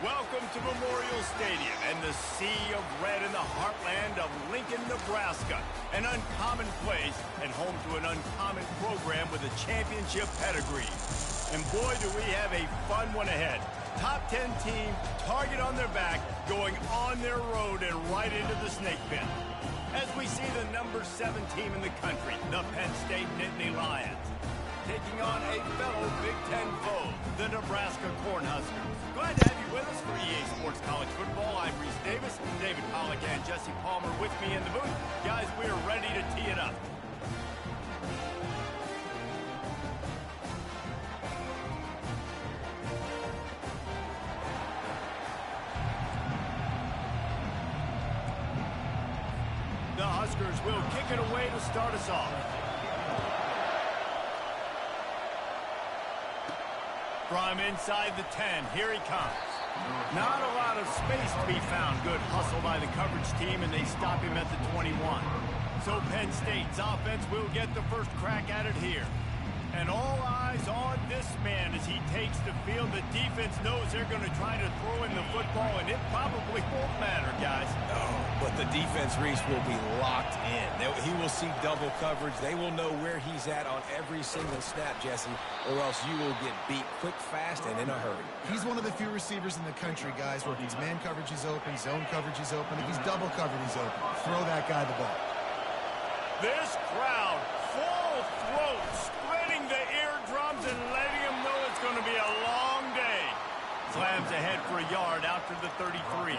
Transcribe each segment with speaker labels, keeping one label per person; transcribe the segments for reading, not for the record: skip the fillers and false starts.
Speaker 1: Welcome to Memorial Stadium and the sea of red in the heartland of Lincoln, Nebraska. An uncommon place and home to an uncommon program with a championship pedigree. And boy, do we have a fun one ahead. Top 10 team, target on their back, going on their road and right into the snake pit. As we see the number 7 team in the country, the Penn State Nittany Lions, taking on a fellow Big Ten foe, the Nebraska Cornhuskers. Glad to have you with us for EA Sports College Football. I'm Reese Davis, David Pollack, and Jesse Palmer with me in the booth. Guys, we are ready to tee it up. The Huskers will kick it away to start us off. From inside the 10, here he comes. Not a lot of space to be found. Good hustle by the coverage team, and they stop him at the 21. So Penn State's offense will get the first crack at it here. And all eyes on this man as he takes the field. The defense knows they're going to try to throw in the football, and it probably won't matter, guys.
Speaker 2: No, but the defense, Reese, will be locked in. He will see double coverage. They will know where he's at on every single snap, Jesse, or else you will get beat quick, fast, and in a hurry.
Speaker 3: He's one of the few receivers in the country, guys, where if his man coverage is open, zone coverage is open. If he's double covered, he's open. Throw that guy the ball.
Speaker 1: This crowd, full throat, splitting the eardrums and letting them know it's going to be a long day. Slams ahead for a yard out to the 33.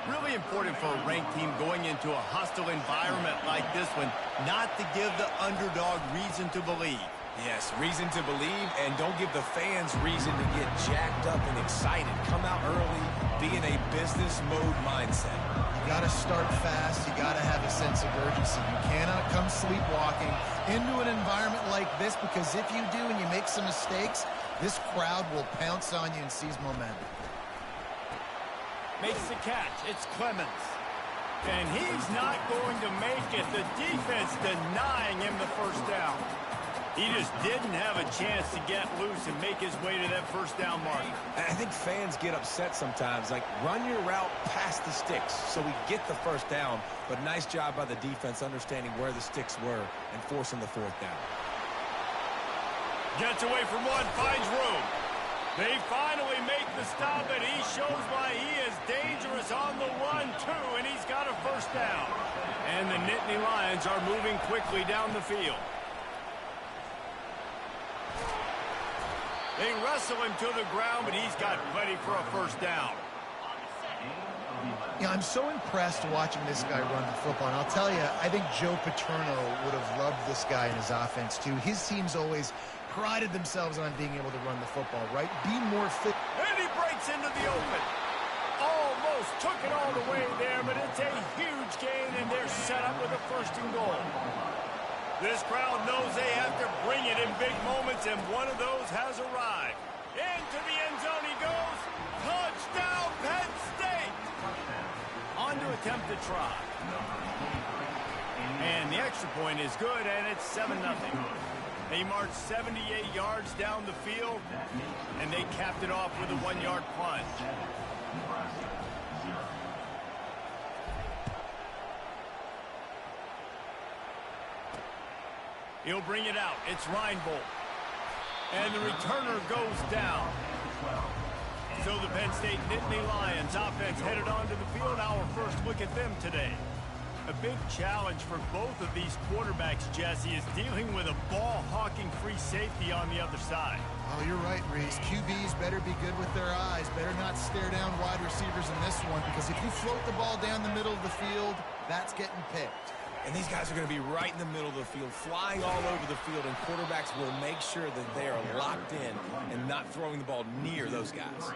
Speaker 1: Really important for a ranked team going into a hostile environment like this one, not to give the underdog reason to believe.
Speaker 2: Yes, reason to believe, and don't give the fans reason to get jacked up and excited. Come out early, be in a business mode mindset.
Speaker 3: You got to start fast. You got to have a sense of urgency. You cannot come sleepwalking into an environment like this, because if you do and you make some mistakes, this crowd will pounce on you and seize momentum.
Speaker 1: Makes the catch. It's Clemens. And he's not going to make it. The defense denying him the first down. He just didn't have a chance to get loose and make his way to that first down mark.
Speaker 2: I think fans get upset sometimes. Like, run your route past the sticks so we get the first down. But nice job by the defense understanding where the sticks were and forcing the fourth down.
Speaker 1: Gets away from one, finds room. They finally make the stop, and he shows why he is dangerous on the run, too, and he's got a first down. And the Nittany Lions are moving quickly down the field. They wrestle him to the ground, but he's got plenty for a first down.
Speaker 3: Yeah, I'm so impressed watching this guy run the football. And I'll tell you, I think Joe Paterno would have loved this guy in his offense, too. His teams always prided themselves on being able to run the football, right? Be more fit.
Speaker 1: And he breaks into the open. Almost took it all the way there, but it's a huge gain, and they're set up with a first and goal. This crowd knows they have to bring it in big moments, and one of those has arrived. Into the end zone he goes. Touchdown, Penn State! On to attempt to try. And the extra point is good, and it's 7-0. They marched 78 yards down the field, and they capped it off with a 1-yard plunge. He'll bring it out. It's Reinbold. And the returner goes down. So the Penn State Nittany Lions offense headed onto the field. Our first look at them today. A big challenge for both of these quarterbacks, Jesse, is dealing with a ball-hawking free safety on the other side.
Speaker 3: Oh, you're right, Reese. QBs better be good with their eyes. Better not stare down wide receivers in this one, because if you float the ball down the middle of the field, that's getting picked.
Speaker 2: And these guys are going to be right in the middle of the field, flying all over the field, and quarterbacks will make sure that they are locked in and not throwing the ball near those guys.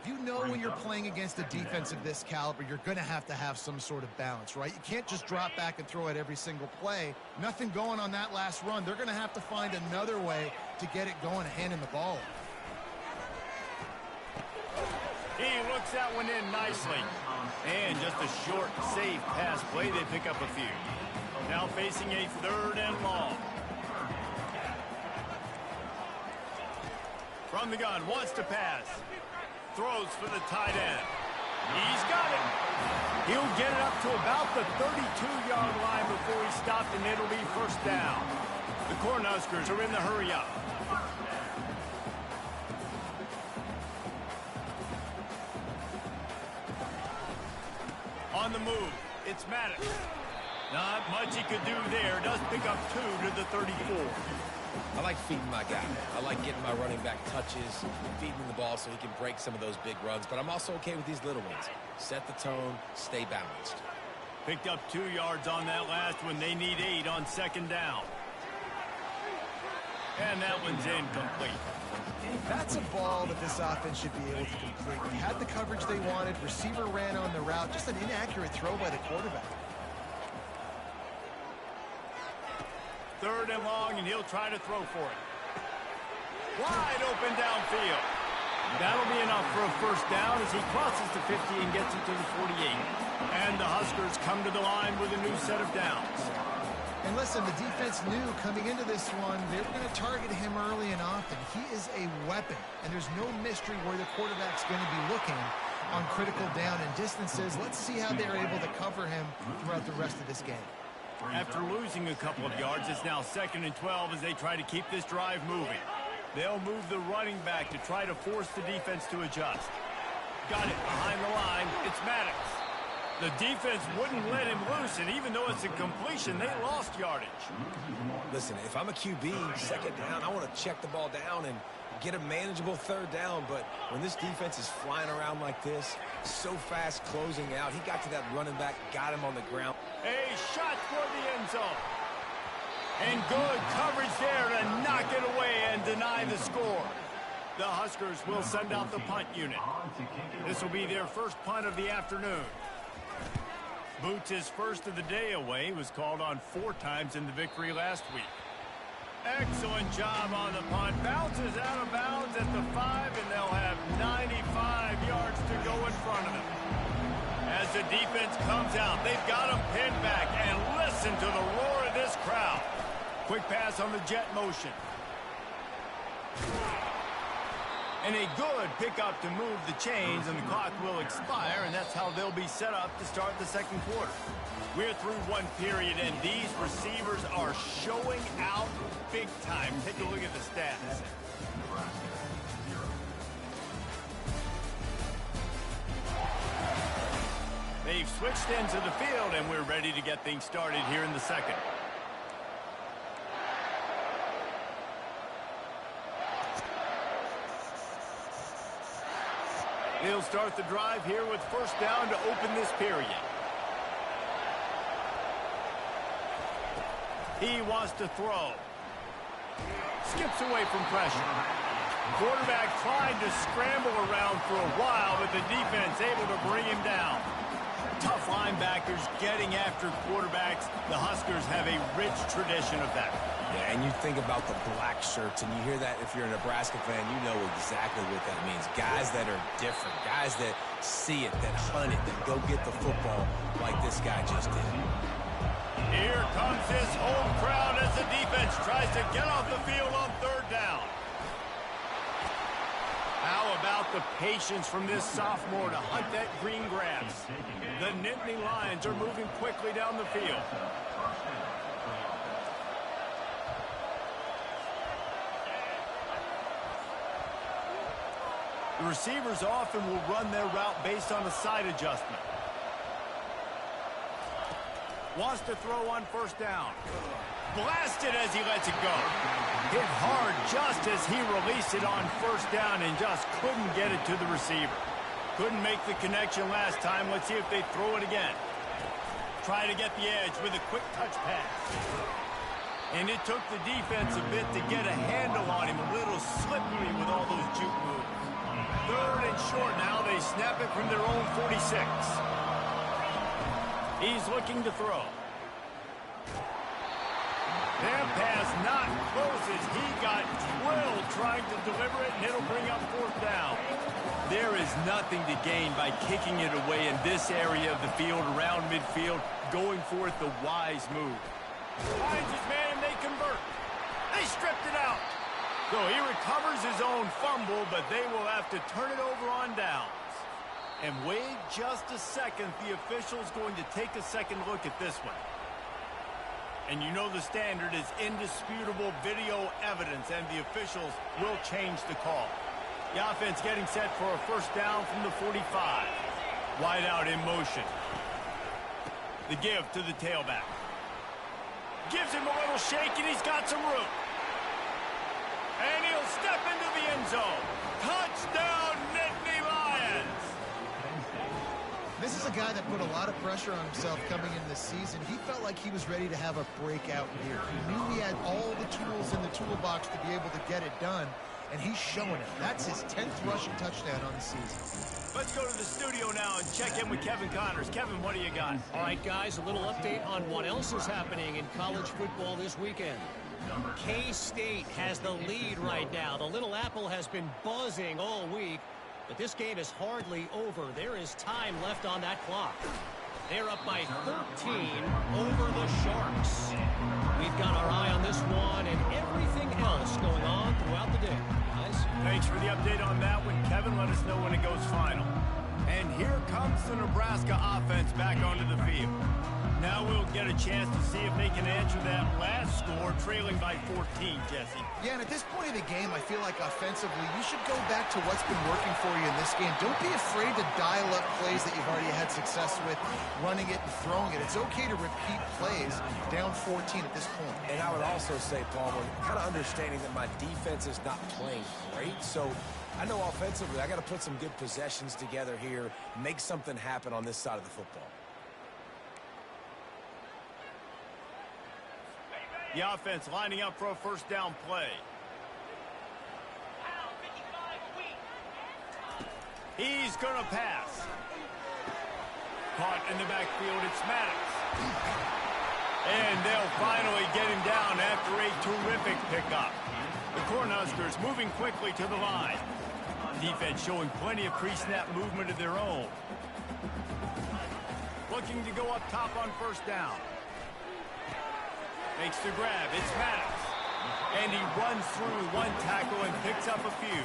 Speaker 3: You know, when you're playing against a defense of this caliber, you're going to have some sort of balance, right? You can't just drop back and throw it every single play. Nothing going on that last run. They're going to have to find another way to get it going, handing the ball.
Speaker 1: He looks that one in nicely. And just a short, safe pass play. They pick up a few. Now facing a 3rd and long. From the gun, wants to pass. Throws for the tight end. He's got it. He'll get it up to about the 32-yard line before he stopped, and it'll be first down. The Cornhuskers are in the hurry-up. On the move, it's Maddox. Not much he could do there. Does pick up 2 to the 34.
Speaker 2: I like feeding my guy. I like getting my running back touches, feeding him the ball so he can break some of those big runs. But I'm also okay with these little ones. Set the tone, stay balanced.
Speaker 1: Picked up 2 yards on that last one. They need 8 on second down. And that one's incomplete.
Speaker 3: That's a ball that this offense should be able to complete. They had the coverage they wanted. Receiver ran on the route. Just an inaccurate throw by the quarterback.
Speaker 1: 3rd and long, and he'll try to throw for it. Wide open downfield. That'll be enough for a first down as he crosses the 50 and gets it to the 48. And the Huskers come to the line with a new set of downs.
Speaker 3: And listen, the defense knew coming into this one, they were going to target him early and often. He is a weapon, and there's no mystery where the quarterback's going to be looking on critical down and distances. Let's see how they're able to cover him throughout the rest of this game.
Speaker 1: After losing a couple of yards, it's now 2nd and 12 as they try to keep this drive moving. They'll move the running back to try to force the defense to adjust. Got it behind the line. It's Maddox. The defense wouldn't let him loose, and even though it's a completion, they lost yardage.
Speaker 2: Listen, if I'm a QB, 2nd down, I want to check the ball down and get a manageable 3rd down. But when this defense is flying around like this, so fast closing out, he got to that running back, got him on the ground.
Speaker 1: A shot toward the end zone. And good coverage there to knock it away and deny the score. The Huskers will send out the punt unit. This will be their first punt of the afternoon. Boots' first of the day away was called on 4 times in the victory last week. Excellent job on the punt. Bounces out of bounds at the 5, and they'll have 95 yards to go in front of them. As the defense comes out, they've got them pinned back, and listen to the roar of this crowd. Quick pass on the jet motion. And a good pickup to move the chains, and the clock will expire, and that's how they'll be set up to start the 2nd quarter. We're through 1 period, and these receivers are showing out big time. Take a look at the stats. They've switched into the field, and we're ready to get things started here in the 2nd. They'll start the drive here with first down to open this period. He wants to throw. Skips away from pressure. Quarterback trying to scramble around for a while, but the defense able to bring him down. Tough linebackers getting after quarterbacks. The Huskers have a rich tradition of that.
Speaker 2: Yeah, and you think about the black shirts, and you hear that if you're a Nebraska fan, you know exactly what that means. Guys that are different, guys that see it, that hunt it, that go get the football like this guy just did.
Speaker 1: Here comes his home crowd as the defense tries to get off the field on 3rd down. How about the patience from this sophomore to hunt that green grass? The Nittany Lions are moving quickly down the field. The receivers often will run their route based on a side adjustment. Wants to throw on first down. Blasted as he lets it go. Hit hard just as he released it on first down and just couldn't get it to the receiver. Couldn't make the connection last time. Let's see if they throw it again. Try to get the edge with a quick touch pass. And it took the defense a bit to get a handle on him. A little slippery with all those juke moves. 3rd and short now. They snap it from their own 46. He's looking to throw. That pass not close as he got drilled trying to deliver it, and it'll bring up 4th down. There is nothing to gain by kicking it away in this area of the field around midfield, going for it the wise move. Finds his man, and they convert. They stripped it out. So he recovers his own fumble, but they will have to turn it over on downs. And wait just a second. The official's going to take a second look at this one. And you know the standard is indisputable video evidence, and the officials will change the call. The offense getting set for a first down from the 45. Wide out in motion. The give to the tailback. Gives him a little shake, and he's got some room. And he'll step into the end zone. Touchdown, Nittany Lions!
Speaker 3: This is a guy that put a lot of pressure on himself coming into the season. He felt like he was ready to have a breakout year. He knew he had all the tools in the toolbox to be able to get it done, and he's showing it. That's his 10th rushing touchdown on the season.
Speaker 1: Let's go to the studio now and check in with Kevin Connors. Kevin, what do you got?
Speaker 4: All right, guys, a little update on what else is happening in college football this weekend. K-State has the lead right now. The Little Apple has been buzzing all week, but this game is hardly over. There is time left on that clock. They're up by 13 over the Sharks. We've got our eye on this one and everything else going on throughout the day. Guys,
Speaker 1: thanks for the update on that one, Kevin. Let us know when it goes final. And here comes the Nebraska offense back onto the field. Now we'll get a chance to see if they can answer that last score, trailing by 14, Jesse.
Speaker 3: Yeah, and at this point of the game, I feel like offensively, you should go back to what's been working for you in this game. Don't be afraid to dial up plays that you've already had success with, running it and throwing it. It's okay to repeat plays down 14 at this point.
Speaker 2: And I would also say, Palmer, kind of understanding that my defense is not playing great, so I know offensively I got to put some good possessions together here, make something happen on this side of the football.
Speaker 1: The offense lining up for a first down play. He's going to pass. Caught in the backfield, it's Maddox. And they'll finally get him down after a terrific pickup. The Cornhuskers moving quickly to the line. Defense showing plenty of pre-snap movement of their own. Looking to go up top on first down. Makes the grab. It's Maddox. And he runs through one tackle and picks up a few.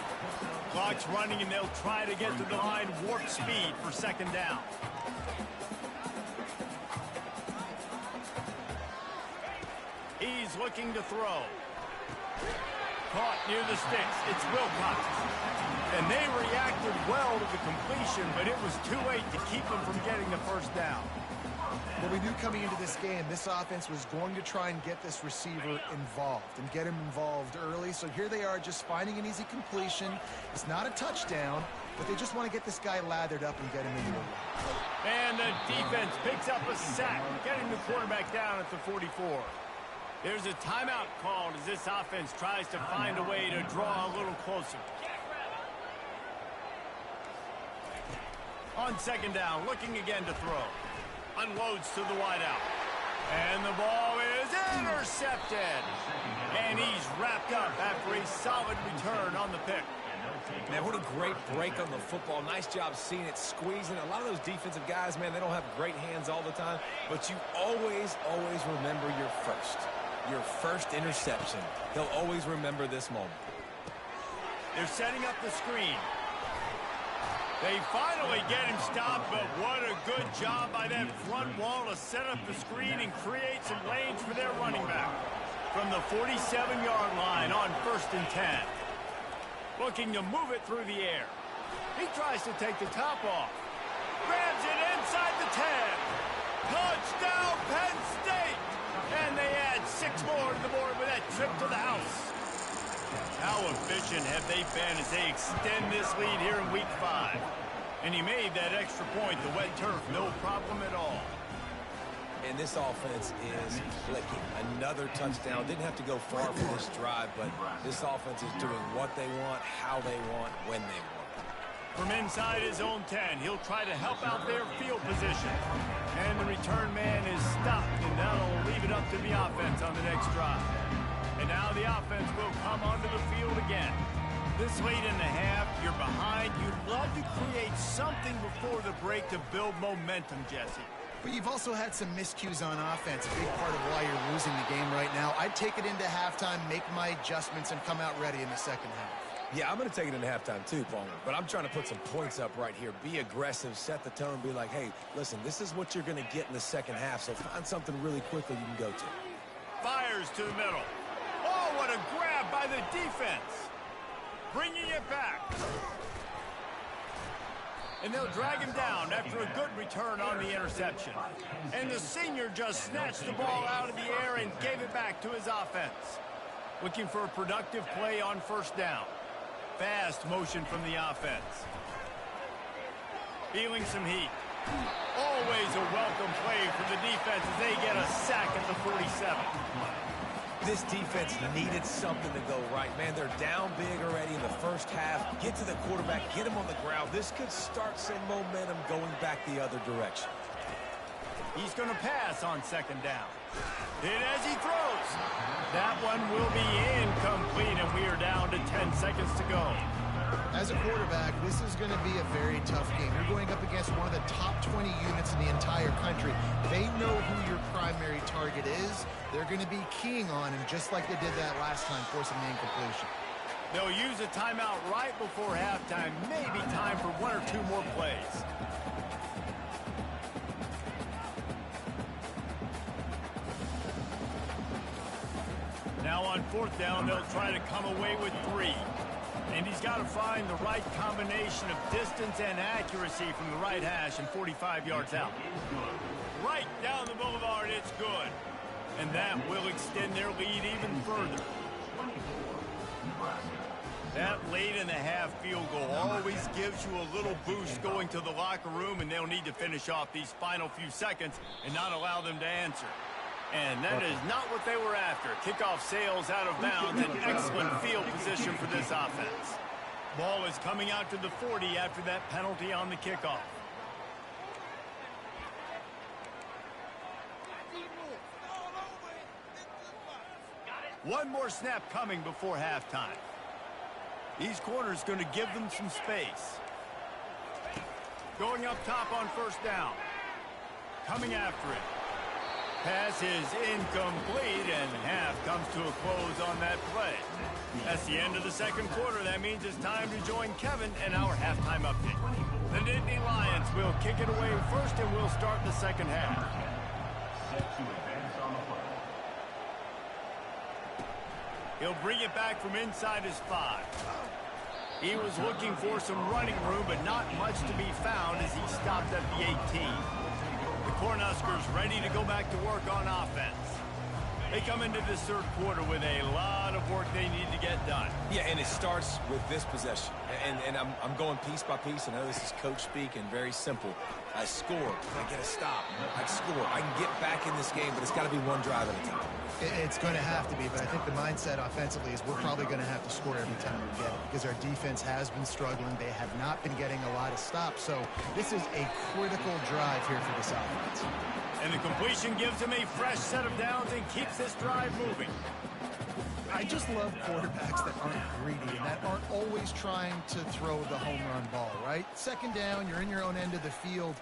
Speaker 1: Clock's running, and they'll try to get to the line warp speed for second down. He's looking to throw. Caught near the sticks. It's Wilcox. And they reacted well to the completion, but it was too late to keep them from getting the first down.
Speaker 3: Well, we knew coming into this game, this offense was going to try and get this receiver involved and get him involved early. So here they are just finding an easy completion. It's not a touchdown, but they just want to get this guy lathered up and get him into the run.
Speaker 1: And the defense picks up a sack, getting the quarterback down at the 44. There's a timeout called as this offense tries to find a way to draw a little closer. On second down, looking again to throw. Unloads to the wideout. And the ball is intercepted. And he's wrapped up after a solid return on the pick.
Speaker 2: Man, what a great break on the football. Nice job seeing it, squeezing. A lot of those defensive guys, man, they don't have great hands all the time. But you always remember your first interception. They'll always remember this moment.
Speaker 1: They're setting up the screen. They finally get him stopped, but what a good job by that front wall to set up the screen and create some lanes for their running back. From the 47-yard line on 1st and 10. Looking to move it through the air. He tries to take the top off. Grabs it inside the 10. Touchdown, Penn State! And they add 6 more to the board with that trip to the house. How efficient have they been as they extend this lead here in Week 5? And he made that extra point, the wet turf, no problem at all.
Speaker 2: And this offense is clicking. Another touchdown. Didn't have to go far for this drive, but this offense is doing what they want, how they want, when they want.
Speaker 1: From inside his own 10, he'll try to help out their field position. And the return man is stopped, and that'll leave it up to the offense on the next drive. And now the offense will come onto the field again. This late in the half, you're behind. You'd love to create something before the break to build momentum, Jesse.
Speaker 3: But you've also had some miscues on offense, a big part of why you're losing the game right now. I'd take it into halftime, make my adjustments, and come out ready in the second half.
Speaker 2: Yeah, I'm going to take it into halftime too, Palmer. But I'm trying to put some points up right here. Be aggressive, set the tone, be like, hey, listen, this is what you're going to get in the second half, so find something really quickly you can go to.
Speaker 1: Fires to the middle. Oh, what a grab by the defense. Bringing it back. And they'll drag him down after a good return on the interception. And the senior just snatched the ball out of the air and gave it back to his offense. Looking for a productive play on first down. Fast motion from the offense. Feeling some heat. Always a welcome play for the defense as they get a sack at the 47.
Speaker 2: This defense needed something to go right, man. They're down big already in the first half. Get to the quarterback, get him on the ground. This could start some momentum going back the other direction.
Speaker 1: He's going to pass on second down. And as he throws, that one will be incomplete, and we are down to 10 seconds to go.
Speaker 3: As a quarterback, this is going to be a very tough game. You're going up against one of the top 20 units in the entire country. They know who your primary target is. They're going to be keying on him just like they did that last time, forcing the incompletion.
Speaker 1: They'll use a timeout right before halftime. Maybe time for one or two more plays. Now on fourth down, they'll try to come away with 3. And he's got to find the right combination of distance and accuracy from the right hash and 45 yards out. Right down the boulevard, it's good. And that will extend their lead even further. That late in the half field goal always gives you a little boost going to the locker room, and they'll need to finish off these final few seconds and not allow them to answer. And that is not what they were after. Kickoff sails out of bounds. An excellent field position for this offense. Ball is coming out to the 40 after that penalty on the kickoff. One more snap coming before halftime. These corners going to give them some space. Going up top on first down. Coming after it. Pass is incomplete, and half comes to a close on that play. That's the end of the second quarter. That means it's time to join Kevin and our halftime update. The Nittany Lions will kick it away first, and we'll start the second half. He'll bring it back from inside his 5. He was looking for some running room, but not much to be found as he stopped at the 18. The Cornhuskers ready to go back to work on offense. They come into this third quarter with a lot of work they need to get done.
Speaker 2: Yeah, and it starts with this possession. And I'm going piece by piece. I know this is coach speak and very simple. I score. I get a stop. I score. I can get back in this game, but it's got to be one drive at a time.
Speaker 3: It's going to have to be, but I think the mindset offensively is we're probably going to have to score every time we get it because our defense has been struggling. They have not been getting a lot of stops, so this is a critical drive here for this offense.
Speaker 1: And the completion gives him a fresh set of downs and keeps this drive moving.
Speaker 3: I just love quarterbacks that aren't greedy and that aren't always trying to throw the home run ball, right? Second down, you're in your own end of the field.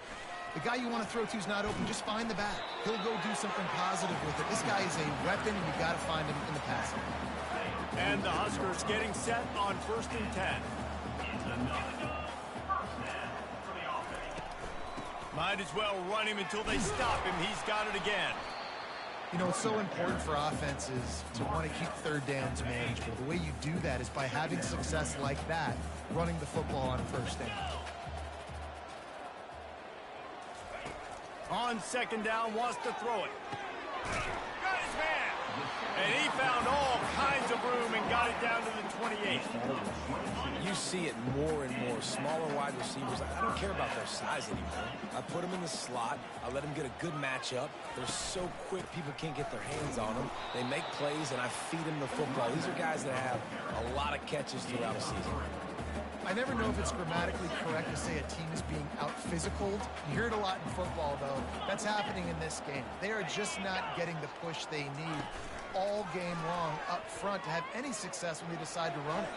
Speaker 3: The guy you want to throw to is not open. Just find the back. He'll go do something positive with it. This guy is a weapon, and you've got to find him in the passing.
Speaker 1: And the Huskers getting set on 1st and 10. Might as well run him until they stop him. He's got it again.
Speaker 3: You know, it's so important for offenses to want to keep third downs manageable. The way you do that is by having success like that, running the football on first down.
Speaker 1: On second down, wants to throw it. Got his man. And he found all kinds of room and got it down to the 28.
Speaker 2: You see it more and more. Smaller wide receivers, I don't care about their size anymore. I put them in the slot. I let them get a good matchup. They're so quick, people can't get their hands on them. They make plays, and I feed them the football. These are guys that have a lot of catches throughout a season.
Speaker 3: I never know if it's grammatically correct to say a team is being out-physicaled. You hear it a lot in football, though. That's happening in this game. They are just not getting the push they need all game long up front to have any success when they decide to run it.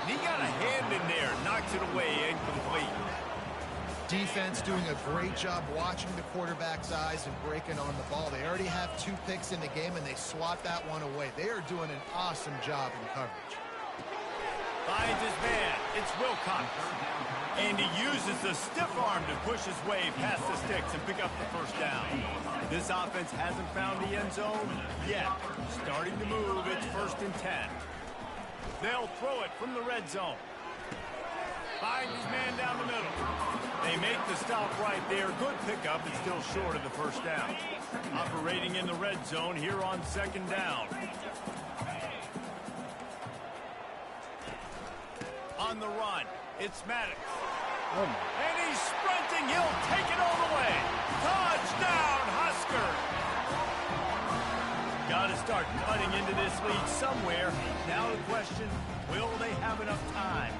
Speaker 1: He got a hand in there, knocks it away, incomplete.
Speaker 3: Defense doing a great job watching the quarterback's eyes and breaking on the ball. They already have 2 picks in the game, and they swat that one away. They are doing an awesome job in coverage.
Speaker 1: Finds his man. It's Wilcox. And he uses the stiff arm to push his way past the sticks and pick up the first down. This offense hasn't found the end zone yet. Starting to move. It's 1st and 10. They'll throw it from the red zone. Finds his man down the middle. They make the stop right there. Good pickup. It's still short of the first down. Operating in the red zone here on 2nd down. On the run, it's Maddox. And he's sprinting. He'll take it all the way. Touchdown, Husker. Got to start cutting into this lead somewhere. Now the question, will they have enough time?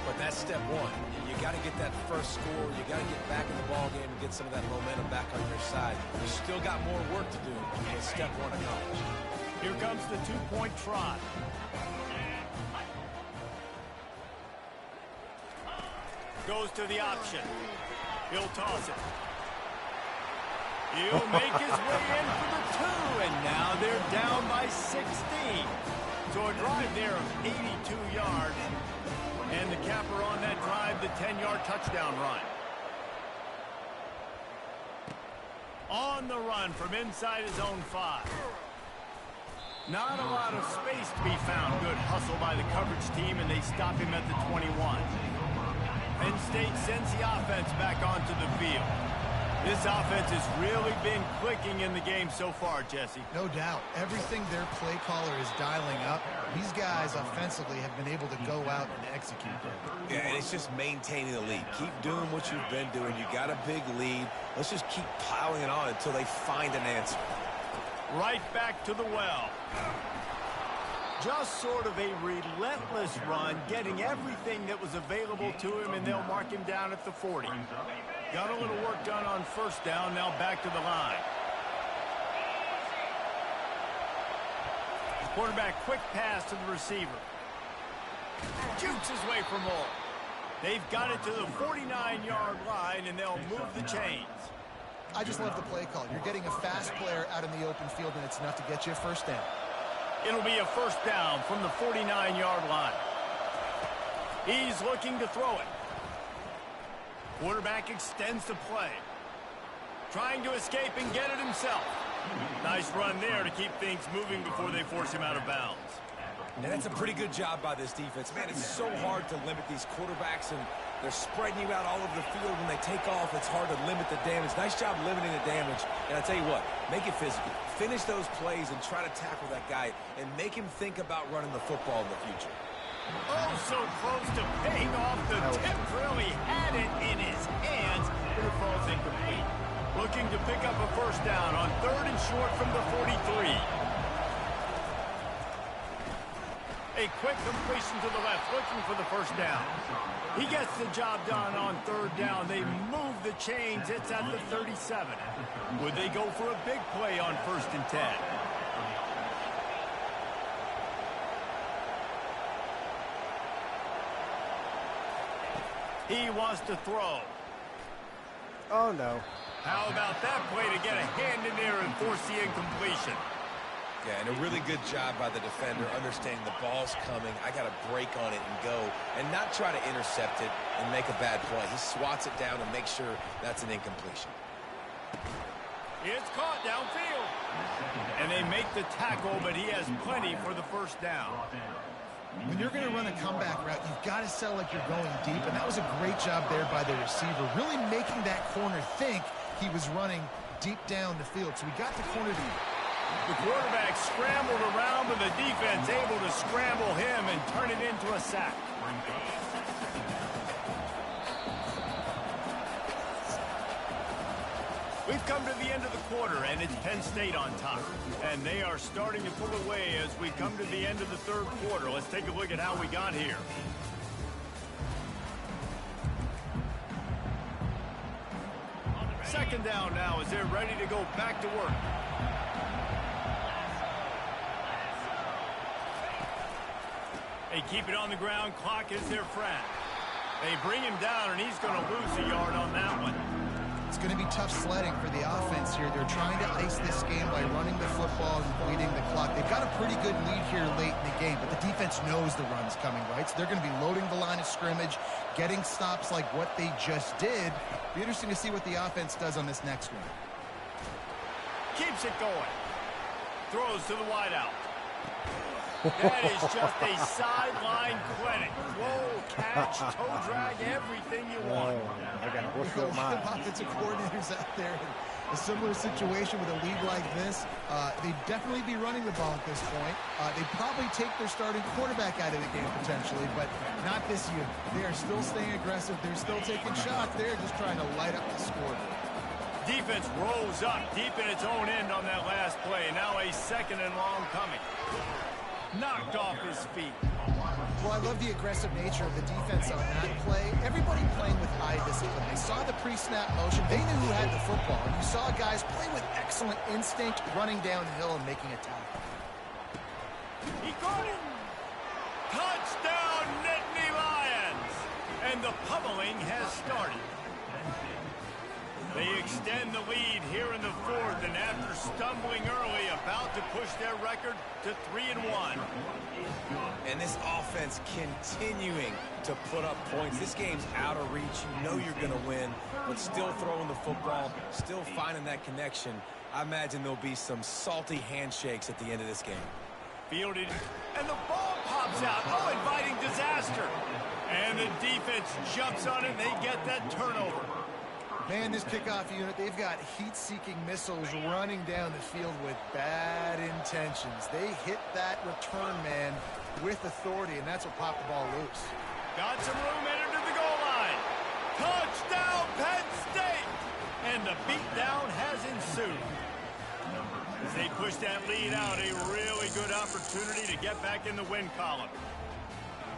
Speaker 2: But that's step 1. You got to get that first score. You got to get back in the ball game and get some of that momentum back on your side. You still got more work to do, but step 1 accomplished.
Speaker 1: Here comes the 2-point try. Goes to the option. He'll toss it. He'll make his way in for the 2, and now they're down by 16. So a drive there of 82 yards. And the capper on that drive, the 10-yard touchdown run. On the run from inside his own 5. Not a lot of space to be found. Good hustle by the coverage team, and they stop him at the 21. Penn State sends the offense back onto the field. This offense has really been clicking in the game so far, Jesse.
Speaker 3: No doubt. Everything their play caller is dialing up, these guys offensively have been able to go out and execute.
Speaker 2: Yeah, and it's just maintaining the lead. Keep doing what you've been doing. You got a big lead. Let's just keep piling it on until they find an answer.
Speaker 1: Right back to the well. Just sort of a relentless run, getting everything that was available to him, and they'll mark him down at the 40. Got a little work done on 1st down, now back to the line. Quarterback, quick pass to the receiver. Jukes his way for more. They've got it to the 49-yard line, and they'll move the chains.
Speaker 3: I just love the play call. You're getting a fast player out in the open field, and it's enough to get you a 1st down.
Speaker 1: It'll be a 1st down from the 49-yard line. He's looking to throw it. Quarterback extends the play. Trying to escape and get it himself. Nice run there to keep things moving before they force him out of bounds.
Speaker 2: And that's a pretty good job by this defense. Man, it's so hard to limit these quarterbacks, and they're spreading you out all over the field. When they take off, it's hard to limit the damage. Nice job limiting the damage. And I tell you what, make it physical. Finish those plays and try to tackle that guy and make him think about running the football in the future.
Speaker 1: Oh, so close to paying off. The tip really had it in his hands, but it falls incomplete. Looking to pick up a 1st down on 3rd and short from the 43. A quick completion to the left, looking for the 1st down. He gets the job done on 3rd down. They move the chains. It's at the 37. Would they go for a big play on 1st and 10? He wants to throw.
Speaker 5: Oh, no.
Speaker 1: How about that play to get a hand in there and force the incompletion?
Speaker 2: Yeah, and a really good job by the defender, understanding the ball's coming. I got to break on it and go, and not try to intercept it and make a bad play. He swats it down and makes sure that's an incompletion.
Speaker 1: It's caught downfield. And they make the tackle, but he has plenty for the 1st down.
Speaker 3: When you're going to run a comeback route, you've got to sell like you're going deep, and that was a great job there by the receiver, really making that corner think he was running deep down the field. So we got the corner to
Speaker 1: The quarterback scrambled around, but the defense able to scramble him and turn it into a sack. We've come to the end of the quarter, and it's Penn State on top. And they are starting to pull away as we come to the end of the 3rd quarter. Let's take a look at how we got here. Second down now as they're ready to go back to work. They keep it on the ground. Clock is their friend. They bring him down, and he's going to lose a yard on that one.
Speaker 3: It's going to be tough sledding for the offense here. They're trying to ice this game by running the football and bleeding the clock. They've got a pretty good lead here late in the game, but the defense knows the run's coming, right? So they're going to be loading the line of scrimmage, getting stops like what they just did. Be interesting to see what the offense does on this next one.
Speaker 1: Keeps it going. Throws to the wideout. That is just a sideline clinic. Throw, catch, toe drag, everything you want.
Speaker 5: I got a
Speaker 3: A
Speaker 5: bushel of
Speaker 3: lot of
Speaker 5: mine.
Speaker 3: offensive coordinators out there in a similar situation with a lead like this. They'd definitely be running the ball at this point. They'd probably take their starting quarterback out of the game potentially, but not this year. They are still staying aggressive. They're still taking shots. They're just trying to light up the scoreboard.
Speaker 1: Defense rolls up deep in its own end on that last play. Now a 2nd and long coming. Knocked off his feet.
Speaker 3: Well, I love the aggressive nature of the defense on that play. Everybody playing with eye discipline. They saw the pre-snap motion. They knew who had the football. And you saw guys play with excellent instinct, running downhill and making a tackle.
Speaker 1: He caught it. Touchdown, Nittany Lions. And the pummeling has started. They extend the lead here in the 4th, and after stumbling early, about to push their record to 3-1.
Speaker 2: And this offense continuing to put up points. This game's out of reach. You know you're going to win, but still throwing the football, still finding that connection. I imagine there'll be some salty handshakes at the end of this game.
Speaker 1: Fielded, and the ball pops out. Oh, inviting disaster. And the defense jumps on it, and they get that turnover.
Speaker 3: Man, this kickoff unit, they've got heat-seeking missiles running down the field with bad intentions. They hit that return man with authority, and that's what popped the ball loose.
Speaker 1: Got some room, entered to the goal line. Touchdown, Penn State! And the beatdown has ensued. As they push that lead out, a really good opportunity to get back in the win column.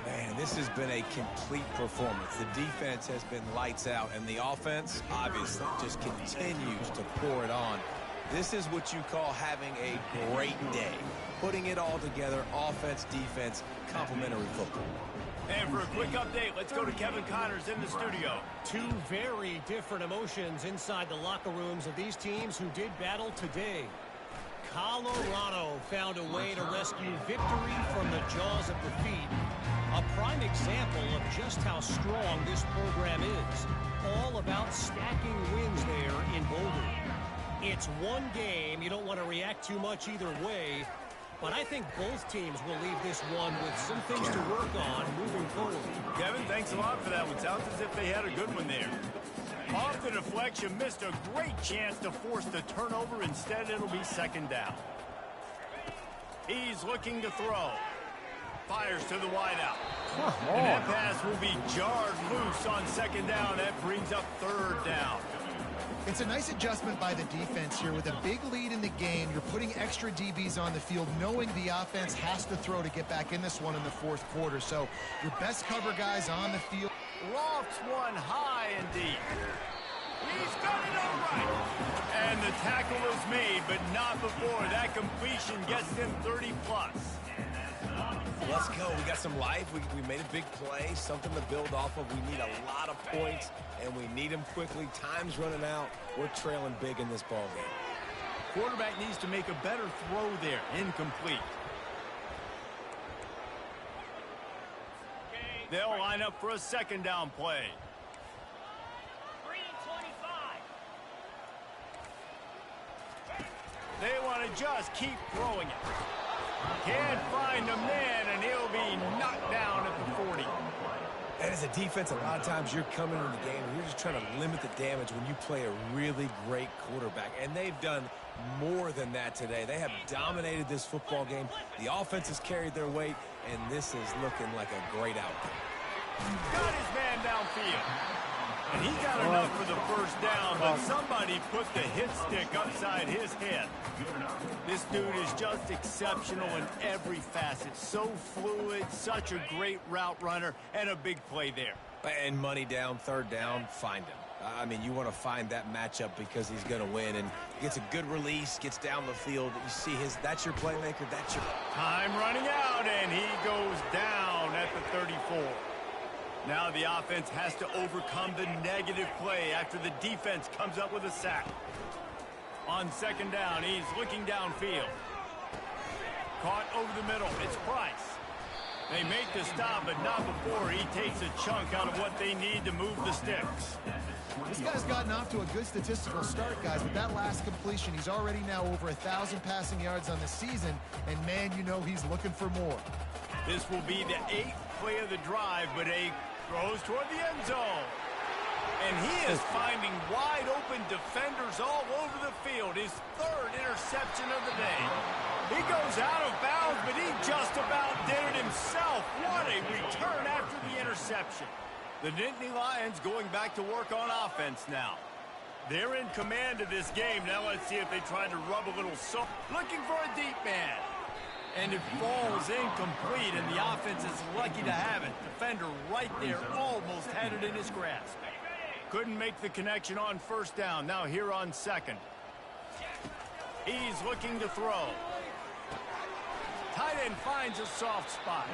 Speaker 2: Man, this has been a complete performance. The defense has been lights out, and the offense, obviously, just continues to pour it on. This is what you call having a great day. Putting it all together, offense, defense, complementary football.
Speaker 1: And for a quick update, let's go to Kevin Connors in the studio.
Speaker 4: Two very different emotions inside the locker rooms of these teams who did battle today. Colorado found a way to rescue victory from the jaws of defeat. A prime example of just how strong this program is. All about stacking wins there in Boulder. It's one game. You don't want to react too much either way. But I think both teams will leave this one with some things to work on moving forward.
Speaker 1: Kevin, thanks a lot for that one. Sounds as if they had a good one there. Off the deflection, missed a great chance to force the turnover. Instead, it'll be 2nd down. He's looking to throw. Fires to the wideout. And that pass will be jarred loose on 2nd down. That brings up 3rd down.
Speaker 3: It's a nice adjustment by the defense here. With a big lead in the game, you're putting extra DBs on the field, knowing the offense has to throw to get back in this one in the 4th quarter. So your best cover guys on the field.
Speaker 1: Lofts one high and deep. He's got it all right. And the tackle is made, but not before that completion gets them 30-plus.
Speaker 2: Let's go. We got some life. We made a big play, something to build off of. We need a lot of points, and we need them quickly. Time's running out. We're trailing big in this ball game.
Speaker 1: Quarterback needs to make a better throw there. Incomplete. They'll line up for a 2nd down play. 3-25. They want to just keep throwing it. Can't find a man, and he'll be knocked down at the 40.
Speaker 2: And as a defense, a lot of times you're coming into the game and you're just trying to limit the damage when you play a really great quarterback. And they've done more than that today. They have dominated this football game. The offense has carried their weight, and this is looking like a great outcome.
Speaker 1: Got his man downfield. And he got enough for the 1st down, but somebody put the hit stick upside his head. This dude is just exceptional in every facet. So fluid, such a great route runner, and a big play there.
Speaker 2: And money down, 3rd down, find him. I mean, you want to find that matchup because he's going to win, and gets a good release, gets down the field. You see that's your playmaker, that's your...
Speaker 1: Time running out, and he goes down at the 34. Now the offense has to overcome the negative play after the defense comes up with a sack. On second down, he's looking downfield. Caught over the middle. It's Price. They make the stop, but not before he takes a chunk out of what they need to move the sticks.
Speaker 3: This guy's gotten off to a good statistical start, guys. With that last completion, he's already now over 1,000 passing yards on the season. And, man, you know he's looking for more.
Speaker 1: This will be the 8th play of the drive, but a throws toward the end zone. And he is finding wide-open defenders all over the field. His 3rd interception of the day. He goes out of bounds, but he just about did it himself. What a return after the interception. The Nittany Lions going back to work on offense now. They're in command of this game. Now let's see if they try to rub a little salt. Looking for a deep man. And it falls incomplete, and the offense is lucky to have it. Defender right there almost had it in his grasp. Couldn't make the connection on first down. Now here on second. He's looking to throw. Tight end finds a soft spot.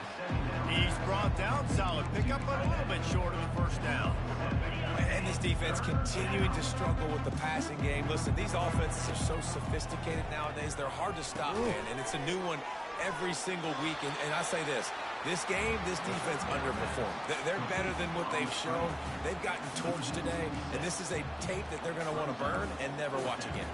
Speaker 1: He's brought down. Solid pickup, but a little bit short of the first down.
Speaker 2: And this defense continuing to struggle with the passing game. Listen, these offenses are so sophisticated nowadays. They're hard to stop, man. And it's a new one every single week. And I say this game, this defense underperformed. They're better than what they've shown. They've gotten torched today. And this is a tape that they're going to want to burn and never watch again.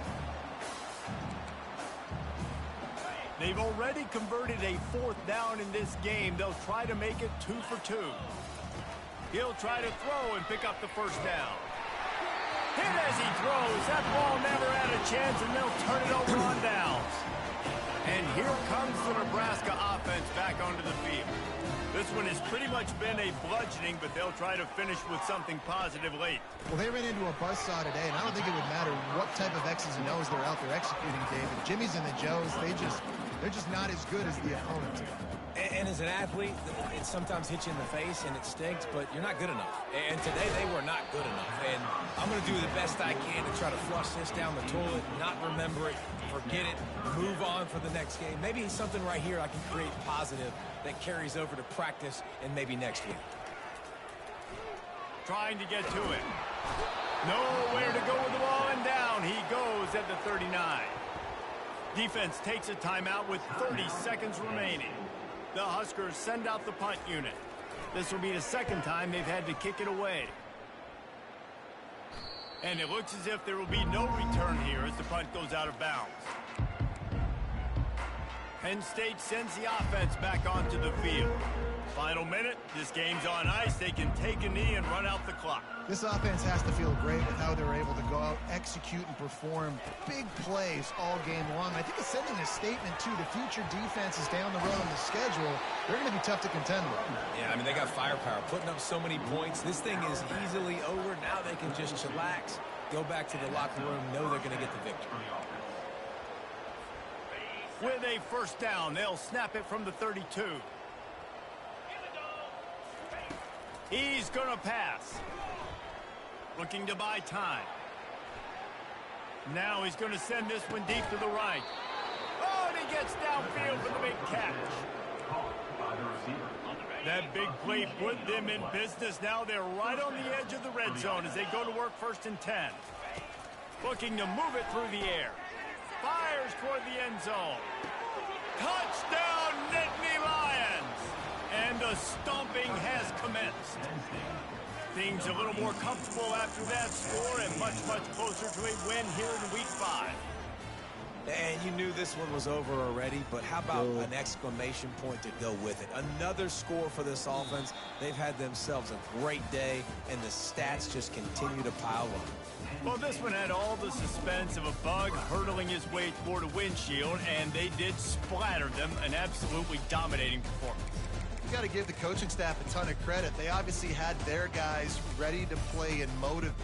Speaker 1: They've already converted a 4th down in this game. They'll try to make it 2 for 2. He'll try to throw and pick up the first down. Hit as he throws. That ball never had a chance, and they'll turn it over on downs. And here comes the Nebraska offense back onto the field. This one has pretty much been a bludgeoning, but they'll try to finish with something positive late.
Speaker 3: Well, they ran into a buzzsaw today, and I don't think it would matter what type of X's and O's they're out there executing, David. Jimmy's and the Joes, they're just not as good as the opponent.
Speaker 2: And as an athlete, it sometimes hits you in the face and it stinks, but you're not good enough. And today they were not good enough. And I'm going to do the best I can to try to flush this down the toilet, not remember it, forget it, move on for the next game. Maybe something right here I can create positive that carries over to practice and maybe next week.
Speaker 1: Trying to get to it. Nowhere to go with the ball, and down he goes at the 39. Defense takes a timeout with 30 seconds remaining. The Huskers send out the punt unit. This will be the 2nd time they've had to kick it away. And it looks as if there will be no return here as the punt goes out of bounds. Penn State sends the offense back onto the field. Final minute, this game's on ice. They can take a knee and run out the clock.
Speaker 3: This offense has to feel great with how they're able to go out, execute, and perform big plays all game long. I think it's sending a statement to the future defenses down the road on the schedule. They're going to be tough to contend with.
Speaker 2: Yeah, I mean, they got firepower, putting up so many points. This thing is easily over. Now they can just chillax, go back to the locker room, know they're going to get the victory.
Speaker 1: With a first down, they'll snap it from the 32. He's going to pass. Looking to buy time. Now he's going to send this one deep to the right. Oh, and he gets downfield for the big catch. That big play put them in business. Now they're right on the edge of the red zone as they go to work 1st and 10. Looking to move it through the air. Fires toward the end zone. Touchdown, Nittany Lions! And the stomping has commenced. Things a little more comfortable after that score and much, much closer to a win here in Week 5.
Speaker 2: And you knew this one was over already, but how about an exclamation point to go with it? Another score for this offense. They've had themselves a great day, and the stats just continue to pile up.
Speaker 1: Well, this one had all the suspense of a bug hurtling his way toward a windshield, and they did splatter them, an absolutely dominating performance.
Speaker 3: You got to give the coaching staff a ton of credit. They obviously had their guys ready to play and motivated.